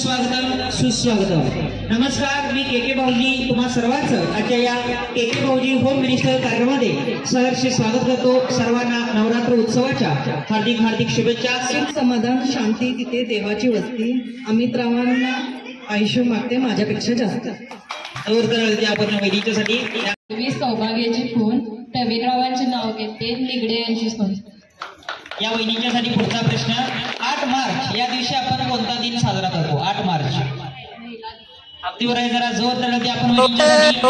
सुस्वागतम सुस्वागतम। नमस्कार, मी के भाऊजी तुम्हा सर्वांचं आजच्या या के भाऊजी होम मिनिस्टर कार्यक्रमामध्ये सहर्ष स्वागत करतो। सर्वांना नवरात्र उत्सवाच्या हार्दिक हार्दिक शुभेच्छा। सुख समाधान शांती तिथे देवाची वस्ती। अमित रावांना आयुष्य मागते माझ्यापेक्षा जास्त। आपण वैदिकसाठी सौभाग्याची खून प्रवीणरावांचे नाव घेते निगडे यांची खून। या वैदिकासाठी पुढचा प्रश्न, 8 मार्च या दिवशी आपण कोणता दिन साजरा करतो? 8 मार्च अगदी बरोबर आहे। जरा जोर तळते आपण वैदिकासाठी।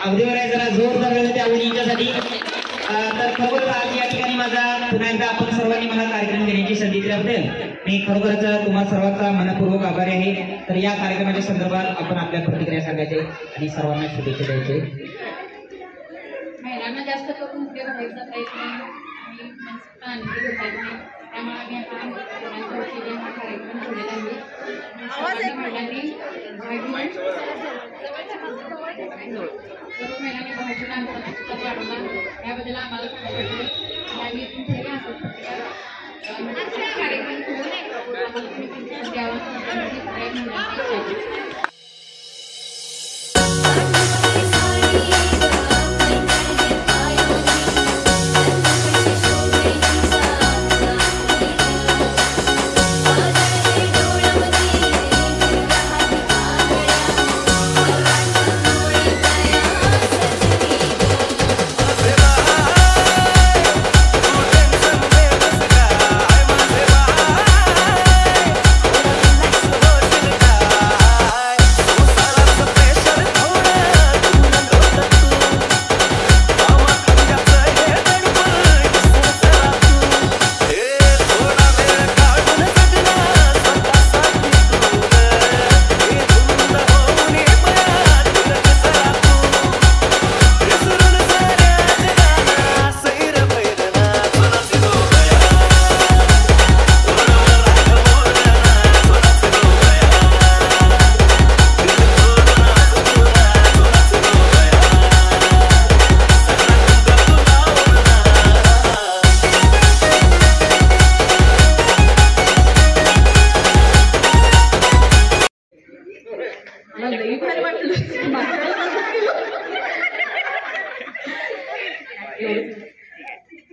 अगदी बरोबर आहे। जरा जोर धरलेलं त्या आवडीच्यासाठी। तर खरोखर आज या ठिकाणी माझा पुन्हा एकदा आपण सर्वांनी मला कार्यक्रम घेण्याची संधी दिल्याबद्दल मी खरोखरच तुम्हा सर्वांचा मनपूर्वक आभारी आहे। तर या कार्यक्रमाच्या संदर्भात आपण आपल्या प्रतिक्रिया सांगायचे आणि सर्वांना शुभेच्छा द्यायचे। महिलांना जास्त करून उद्योग व्हायचा प्रयत्न त्यामुळे आम्ही आता हा कार्यक्रम ठेवलेला आहे। महिलांनी महिलांनी बाहेरच्या कामाला वाढवला याबद्दल आम्हाला कार्यक्रम द्यावा।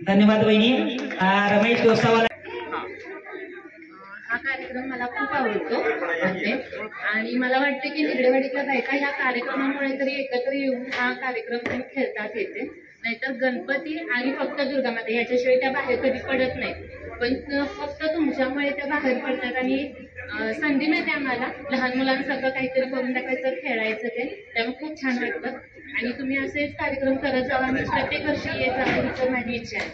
धन्यवाद बहिणी। रमेश गोसावाला हा कार्यक्रम मला खूप आवडतो आणि मला वाटते की निगडेवाडीतल्या बायका ह्या कार्यक्रमामुळे तरी एकत्र येऊन हा कार्यक्रम खेळतात येते। नाहीतर गणपती आणि फक्त दुर्गामाता ह्याच्याशिवाय त्या बाहेर कधी पडत नाही, पण फक्त तुमच्यामुळे त्या बाहेर पडतात आणि संधी मिळते आम्हाला लहान मुलांसारखं काहीतरी करून टाकायचं, खेळायचं ते, त्यामुळे खूप छान वाटतं आणि तुम्ही असेच कार्यक्रम करत जावा आणि प्रत्येक वर्षी येत जावं ही तर माझी इच्छा आहे।